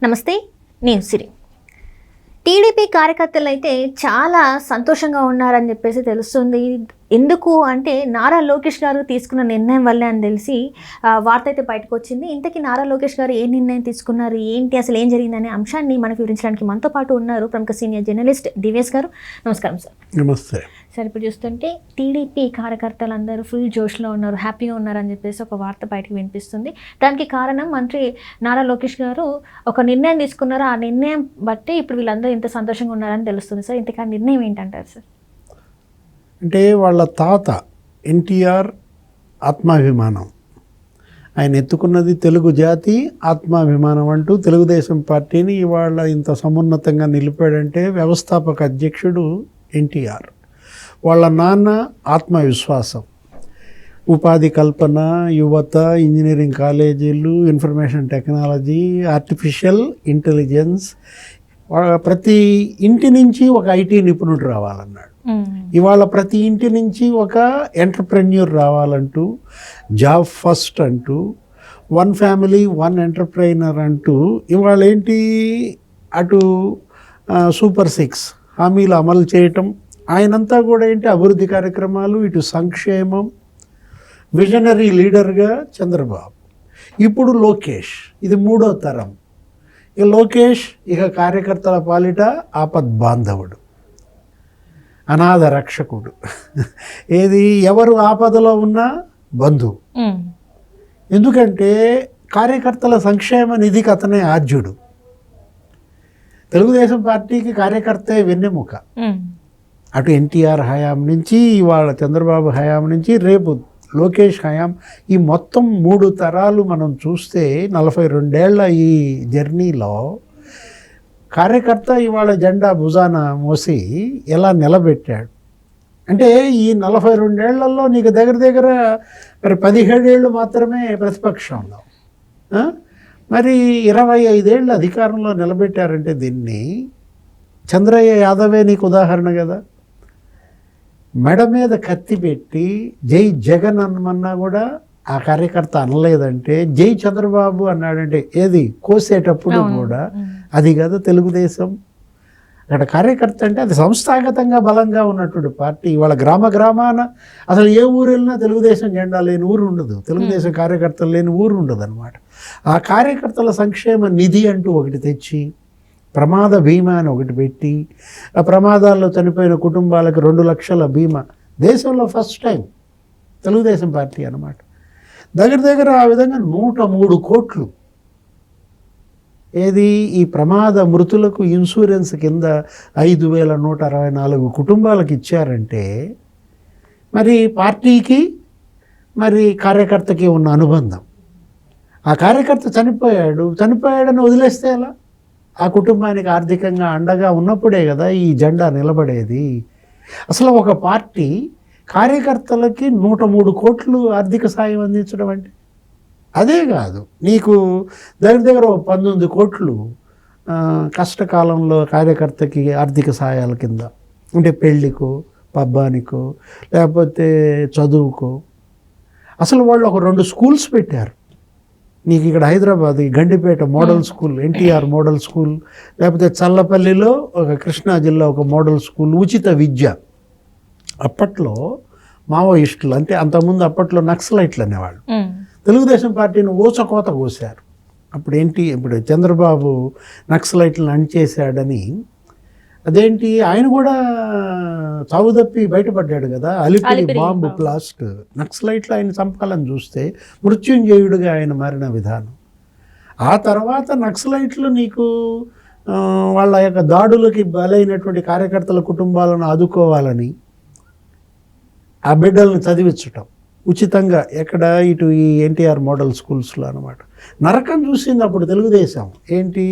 నమస్తే, నేను సిరి. టీడీపీ కార్యకర్తలు అయితే చాలా సంతోషంగా ఉన్నారని చెప్పేసి తెలుస్తుంది. ఎందుకు అంటే నారా లోకేష్ గారు తీసుకున్న నిర్ణయం వల్లే అని తెలిసి వార్త అయితే బయటకు వచ్చింది. ఇంతకీ నారా లోకేష్ గారు ఏ నిర్ణయం తీసుకున్నారు, ఏంటి, అసలు ఏం జరిగిందనే అంశాన్ని మనకు వివరించడానికి మనతో పాటు ఉన్నారు ప్రముఖ సీనియర్ జర్నలిస్ట్ డివిఎస్ గారు. నమస్కారం సార్. నమస్తే సార్. ఇప్పుడు చూస్తుంటే టీడీపీ కార్యకర్తలందరూ ఫుల్ జోష్లో ఉన్నారు, హ్యాపీగా ఉన్నారని చెప్పేసి ఒక వార్త బయటకు వినిపిస్తుంది. దానికి కారణం మంత్రి నారా లోకేష్ గారు ఒక నిర్ణయం తీసుకున్నారు. ఆ నిర్ణయం బట్టి ఇప్పుడు వీళ్ళందరూ ఇంత సంతోషంగా ఉన్నారని తెలుస్తుంది సార్. ఇంతకీ ఆ నిర్ణయం ఏంటంటారు సార్? అంటే వాళ్ళ తాత ఎన్టీఆర్ ఆత్మాభిమానం, ఆయన ఎత్తుకున్నది తెలుగు జాతి ఆత్మాభిమానం అంటూ తెలుగుదేశం పార్టీని ఇవాళ ఇంత సమున్నతంగా నిలిపాడంటే వ్యవస్థాపక అధ్యక్షుడు ఎన్టీఆర్. వాళ్ళ నాన్న ఆత్మవిశ్వాసం, ఉపాధి కల్పన, యువత, ఇంజనీరింగ్ కాలేజీలు, ఇన్ఫర్మేషన్ టెక్నాలజీ, ఆర్టిఫిషియల్ ఇంటెలిజెన్స్, ప్రతి ఇంటి నుంచి ఒక ఐటీ నిపుణుడు రావాలన్నాడు. ఇవాళ ప్రతి ఇంటి నుంచి ఒక ఎంటర్ప్రెన్యూర్ రావాలంటూ, జాబ్ ఫస్ట్ అంటూ, వన్ ఫ్యామిలీ వన్ ఎంటర్ప్రైనర్ అంటూ ఇవాళ ఏంటి అటు సూపర్ 6 హామీలు అమలు చేయటం, ఆయనంతా కూడా ఏంటి అభివృద్ధి కార్యక్రమాలు, ఇటు సంక్షేమం, విజనరీ లీడర్గా చంద్రబాబు, ఇప్పుడు లోకేష్, ఇది 3వ తరం. ఇక లోకేష్ ఇక కార్యకర్తల పాలిట ఆపద్ బాంధవుడు, అనాథ రక్షకుడు. ఏది ఎవరు ఆపదలో ఉన్నా బంధువు. ఎందుకంటే కార్యకర్తల సంక్షేమ నిధికి అతనే ఆద్యుడు. తెలుగుదేశం పార్టీకి కార్యకర్తే వెన్నెముక. అటు ఎన్టీఆర్ హయాం నుంచి, ఇవాళ చంద్రబాబు హయాం నుంచి, రేపు లోకేష్ హయాం, ఈ మొత్తం 3 తరాలు మనం చూస్తే 42 ఏళ్ల ఈ జర్నీలో కార్యకర్త ఇవాళ జెండా భుజాన మోసి ఎలా నిలబెట్టాడు అంటే, ఈ 42 ఏళ్లలో నీకు దగ్గర మరి 17 ఏళ్ళు మాత్రమే ప్రతిపక్షంలో, మరి 25 ఏళ్ళు అధికారంలో నిలబెట్టారంటే దీన్ని చంద్రయ్య యాదవే నీకు ఉదాహరణ కదా. మెడ మీద కత్తి పెట్టి జై జగన్ అనమన్నా కూడా ఆ కార్యకర్త అనలేదంటే, జై చంద్రబాబు అన్నాడంటే ఏది కోసేటప్పుడు కూడా అది కదా తెలుగుదేశం. అక్కడ కార్యకర్త అంటే అది సంస్థాగతంగా బలంగా ఉన్నటువంటి పార్టీ. ఇవాళ గ్రామాన అసలు ఏ ఊరు వెళ్ళినా తెలుగుదేశం జెండా లేని ఊరు ఉండదు, తెలుగుదేశం కార్యకర్తలు లేని ఊరు ఉండదు అనమాట. ఆ కార్యకర్తల సంక్షేమ నిధి అంటూ ఒకటి తెచ్చి, ప్రమాద బీమా అని ఒకటి పెట్టి, ఆ ప్రమాదాల్లో చనిపోయిన కుటుంబాలకు 2 లక్షల బీమా, దేశంలో ఫస్ట్ టైం తెలుగుదేశం పార్టీ అన్నమాట. దగ్గర ఆ విధంగా 103 కోట్లు ఏది ఈ ప్రమాద మృతులకు ఇన్సూరెన్స్ కింద 5,164 కుటుంబాలకు ఇచ్చారంటే, మరి పార్టీకి మరి కార్యకర్తకి ఉన్న అనుబంధం. ఆ కార్యకర్త చనిపోయాడని వదిలేస్తే ఎలా? ఆ కుటుంబానికి ఆర్థికంగా అండగా ఉన్నప్పుడే కదా ఈ జెండా నిలబడేది. అసలు ఒక పార్టీ కార్యకర్తలకి 103 కోట్లు ఆర్థిక సాయం అందించడం అంటే అదే కాదు, నీకు దగ్గర 19 కోట్లు కష్టకాలంలో కార్యకర్తకి ఆర్థిక సాయాల కింద, అంటే పెళ్ళికో, పబ్బానికో, లేకపోతే చదువుకో. అసలు వాళ్ళు ఒక 2 స్కూల్స్ పెట్టారు నీకు ఇక్కడ Hyderabad, Gandipet model school, NTR model school, లేకపోతే చల్లపల్లిలో ఒక కృష్ణా జిల్లా ఒక మోడల్ స్కూల్, ఉచిత విద్య. అప్పట్లో మావోయిస్టులు, అంటే అంతకుముందు అప్పట్లో నక్సలైట్లు అనేవాళ్ళు, తెలుగుదేశం పార్టీని ఊచకోత కోసారు. ఇప్పుడు చంద్రబాబు నక్సలైట్లను అణిచేశాడని, అదేంటి ఆయన కూడా చావు తప్పి బయటపడ్డాడు కదా. అలిపిరి బాంబు బ్లాస్ట్, నక్సలైట్లు ఆయన చంపాలని చూస్తే మృత్యుంజయుడిగా ఆయన మారిన విధానం. ఆ తర్వాత నక్సలైట్లు నీకు వాళ్ళ యొక్క దాడులకి బలైనటువంటి కార్యకర్తల కుటుంబాలను ఆదుకోవాలని ఆ బిడ్డలను చదివించటం ఉచితంగా, ఎక్కడ ఇటు ఈ ఎన్టీఆర్ మోడల్ స్కూల్స్లో అనమాట. నరకం చూసింది అప్పుడు తెలుగుదేశం. ఏంటి,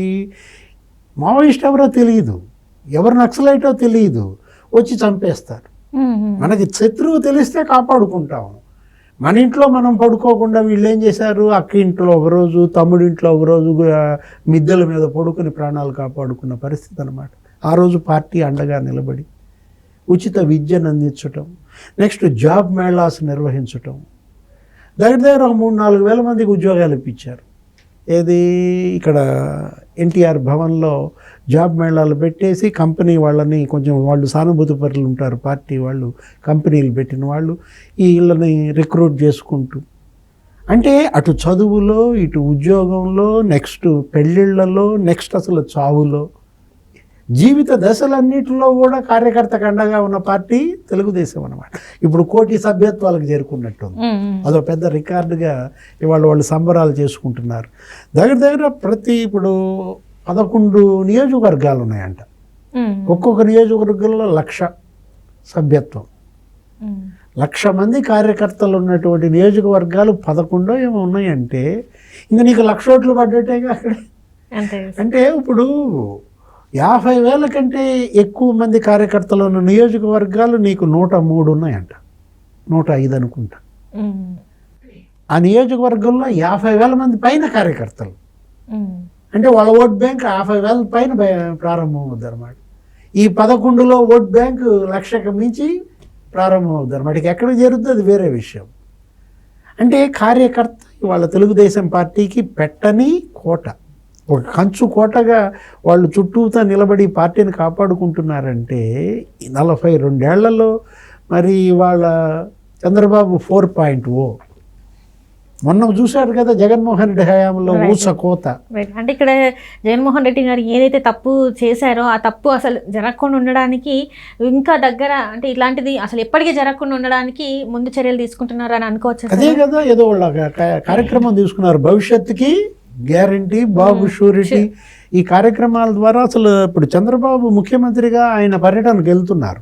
మావోయిస్ట్ ఎవరో తెలియదు, ఎవరు నక్సలైటో తెలియదు, వచ్చి చంపేస్తారు. మనకి శత్రువు తెలిస్తే కాపాడుకుంటాం. మన ఇంట్లో మనం పడుకోకుండా వీళ్ళు ఏం చేశారు, అక్క ఇంట్లో ఒకరోజు, తమ్ముడింట్లో ఒకరోజు మిద్దెల మీద పడుకుని ప్రాణాలు కాపాడుకున్న పరిస్థితి అనమాట. ఆ రోజు పార్టీ అండగా నిలబడి ఉచిత విద్యను అందించటం, నెక్స్ట్ జాబ్ మేళాస్ నిర్వహించటం, దగ్గర ఒక 3-4 వేల మందికి ఉద్యోగాలు ఇప్పించారు. ఏది ఇక్కడ ఎన్టీఆర్ భవన్లో జాబ్ మేళాలు పెట్టేసి కంపెనీ వాళ్ళని కొంచెం వాళ్ళు సానుభూతి పరులు ఉంటారు, పార్టీ వాళ్ళు కంపెనీలు పెట్టిన వాళ్ళు ఈ వీళ్ళని రిక్రూట్ చేసుకుంటూ, అంటే అటు చదువులో ఇటు ఉద్యోగంలో నెక్స్ట్ పెళ్ళిళ్ళలో నెక్స్ట్ అసలు చావులో జీవిత దశలన్నిటిలో కూడా కార్యకర్తకు అండగా ఉన్న పార్టీ తెలుగుదేశం అన్నమాట. ఇప్పుడు 1 కోటి సభ్యత్వాలకు చేరుకున్నట్టుంది. అదో పెద్ద రికార్డుగా ఇవాళ వాళ్ళు సంబరాలు చేసుకుంటున్నారు. దగ్గర ప్రతి ఇప్పుడు 11 నియోజకవర్గాలు ఉన్నాయంట. ఒక్కొక్క నియోజకవర్గంలో 1,00,000 సభ్యత్వం, 1,00,000 మంది కార్యకర్తలు ఉన్నటువంటి నియోజకవర్గాలు 11 ఏమో ఉన్నాయంటే ఇంకా నీకు 1,00,000 ఓట్లు పడ్డట్టేగా అక్కడ. అంటే ఇప్పుడు 50,000 కంటే ఎక్కువ మంది కార్యకర్తలు ఉన్న నియోజకవర్గాలు నీకు 103 ఉన్నాయంట, 105 అనుకుంటా. ఆ నియోజకవర్గంలో 50,000 మంది పైన కార్యకర్తలు అంటే వాళ్ళ ఓట్ బ్యాంక్ 50,000 పైన ప్రారంభం అవుద్ది అనమాట. ఈ 11లో ఓట్ బ్యాంక్ 1,00,000కి మించి ప్రారంభం అవుద్ది అనమాట. ఎక్కడికి చేరుద్ది అది వేరే విషయం. అంటే కార్యకర్త వాళ్ళ తెలుగుదేశం పార్టీకి పెట్టని కోట, ఒక కంచు కోటగా వాళ్ళు చుట్టూతా నిలబడి పార్టీని కాపాడుకుంటున్నారంటే 42 ఏళ్లలో మరి వాళ్ళ చంద్రబాబు 4.0 మొన్న చూశారు కదా జగన్మోహన్ రెడ్డి హయాంలో ఊస కోత. అంటే ఇక్కడ జగన్మోహన్ రెడ్డి గారు ఏదైతే తప్పు చేశారో ఆ తప్పు అసలు జరగకుండా ఉండడానికి ఇంకా దగ్గర అంటే ఇట్లాంటిది అసలు ఎప్పటికీ జరగకుండా ఉండడానికి ముందు చర్యలు తీసుకుంటున్నారు అని అనుకోవచ్చు. అదే కదా ఏదో వాళ్ళ కార్యక్రమం తీసుకున్నారు, భవిష్యత్తుకి గ్యారంటీ, బాబు షూరిటీ. ఈ కార్యక్రమాల ద్వారా అసలు ఇప్పుడు చంద్రబాబు ముఖ్యమంత్రిగా ఆయన పర్యటనకు వెళ్తున్నారు.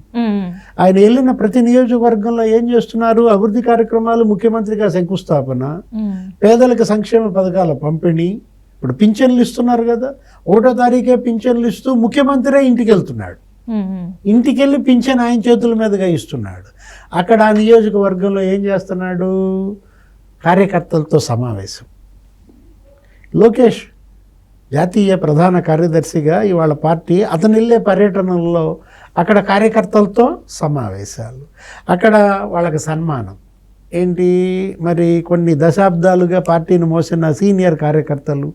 ఆయన వెళ్ళిన ప్రతి నియోజకవర్గంలో ఏం చేస్తున్నారు? అభివృద్ధి కార్యక్రమాలు, ముఖ్యమంత్రిగా శంకుస్థాపన, పేదలకు సంక్షేమ పథకాల పంపిణీ. ఇప్పుడు పింఛన్లు ఇస్తున్నారు కదా, 1వ తారీఖే పింఛన్లు ఇస్తూ ముఖ్యమంత్రి ఇంటికి వెళ్తున్నాడు. ఇంటికి వెళ్ళి పింఛన్ ఆయన చేతుల మీదుగా ఇస్తున్నాడు. అక్కడ ఆ నియోజకవర్గంలో ఏం చేస్తున్నాడు? కార్యకర్తలతో సమావేశం. లోకేష్ జాతీయ ప్రధాన కార్యదర్శిగా ఇవాళ పార్టీ అతను వెళ్ళే పర్యటనల్లో అక్కడ కార్యకర్తలతో సమావేశాలు, అక్కడ వాళ్ళకి సన్మానం. ఏంటి మరి కొన్ని దశాబ్దాలుగా పార్టీని మోసిన సీనియర్ కార్యకర్తలు,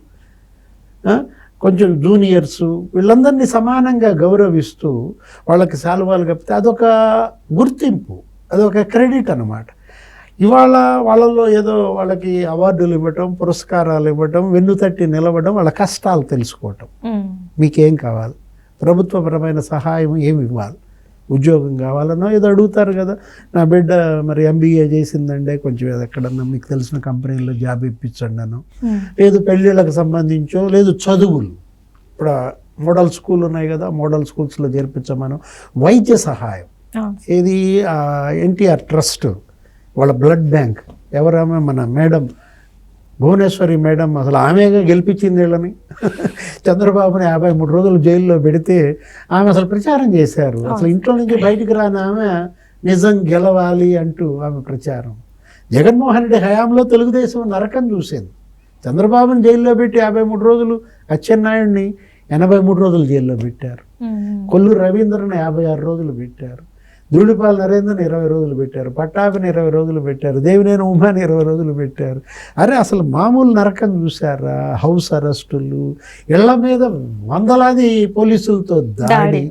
కొంచెం జూనియర్సు, వీళ్ళందరినీ సమానంగా గౌరవిస్తూ వాళ్ళకి శాలువాలు కప్పితే అదొక గుర్తింపు, అదొక క్రెడిట్ అన్నమాట. ఇవాళ వాళ్ళలో ఏదో వాళ్ళకి అవార్డులు ఇవ్వటం, పురస్కారాలు ఇవ్వటం, వెన్నుతట్టి నిలవడం, వాళ్ళ కష్టాలు తెలుసుకోవటం. మీకేం కావాలి? ప్రభుత్వపరమైన సహాయం ఏమి ఇవ్వాలి? ఉద్యోగం కావాలనో ఏదో అడుగుతారు కదా. నా బిడ్డ మరి MBA చేసిందంటే కొంచెం ఎక్కడన్నా మీకు తెలిసిన కంపెనీలో జాబ్ ఇప్పించండి అను, లేదు పెళ్ళిళ్ళకు సంబంధించో, లేదు చదువులు, ఇప్పుడు మోడల్ స్కూల్ ఉన్నాయి కదా, మోడల్ స్కూల్స్లో చేర్పించమను, వైద్య సహాయం. ఇది NTR ట్రస్ట్ వాళ్ళ బ్లడ్ బ్యాంక్. ఎవరామె? మన మేడం భువనేశ్వరి మేడం. అసలు ఆమెగా గెలిపించింది వీళ్ళని. చంద్రబాబుని 53 రోజులు జైల్లో పెడితే ఆమె అసలు ప్రచారం చేశారు. అసలు ఇంట్లో నుంచి బయటికి రాని ఆమె నిజం గెలవాలి అంటూ ఆమె ప్రచారం. జగన్మోహన్ రెడ్డి హయాంలో తెలుగుదేశం నరకం చూసింది. చంద్రబాబుని జైల్లో పెట్టి 53 రోజులు, అచ్చెన్నాయుడిని 83 రోజులు జైల్లో పెట్టారు, కొల్లు రవీంద్రని 56 రోజులు పెట్టారు, ధూళిపాల నరేంద్రని 20 రోజులు పెట్టారు, పట్టాభిని 20 రోజులు పెట్టారు, దేవినేని ఉమాని 20 రోజులు పెట్టారు. అరే అసలు మామూలు నరకం చూసారా? హౌస్ అరెస్టులు, ఇళ్ల మీద వందలాది పోలీసులతో దాడి,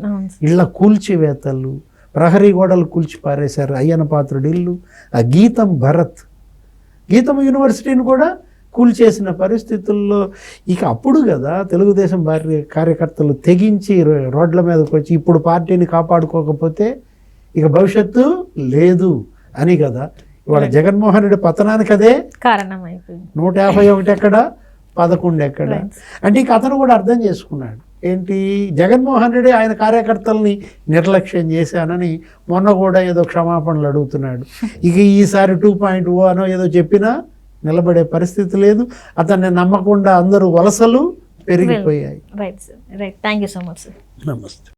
ఇళ్ల కూల్చివేతలు, ప్రహరీ గోడలు కూల్చి పారేశారు. అయ్యన పాత్రుడి ఇల్లు, ఆ గీతం గీతం యూనివర్సిటీని కూడా కూల్చేసిన పరిస్థితుల్లో ఇక అప్పుడు కదా తెలుగుదేశం కార్యకర్తలు తెగించి రోడ్ల మీదకి వచ్చి ఇప్పుడు పార్టీని కాపాడుకోకపోతే ఇక భవిష్యత్తు లేదు అని కదా ఇవాళ జగన్మోహన్ రెడ్డి పతనానికి అదే కారణం అయిపోయింది. 151 ఎక్కడ, 11 ఎక్కడ. అంటే ఇక అతను కూడా అర్థం చేసుకున్నాడు. ఏంటి, జగన్మోహన్ రెడ్డి ఆయన కార్యకర్తల్ని నిర్లక్ష్యం చేశానని మొన్న కూడా ఏదో క్షమాపణలు అడుగుతున్నాడు. ఇక ఈసారి 2.0 అనో ఏదో చెప్పినా నిలబడే పరిస్థితి లేదు. అతన్ని నమ్మకుండా అందరూ వలసలు పెరిగిపోయాయి. Right sir, right. Thank you so much sir. నమస్తే.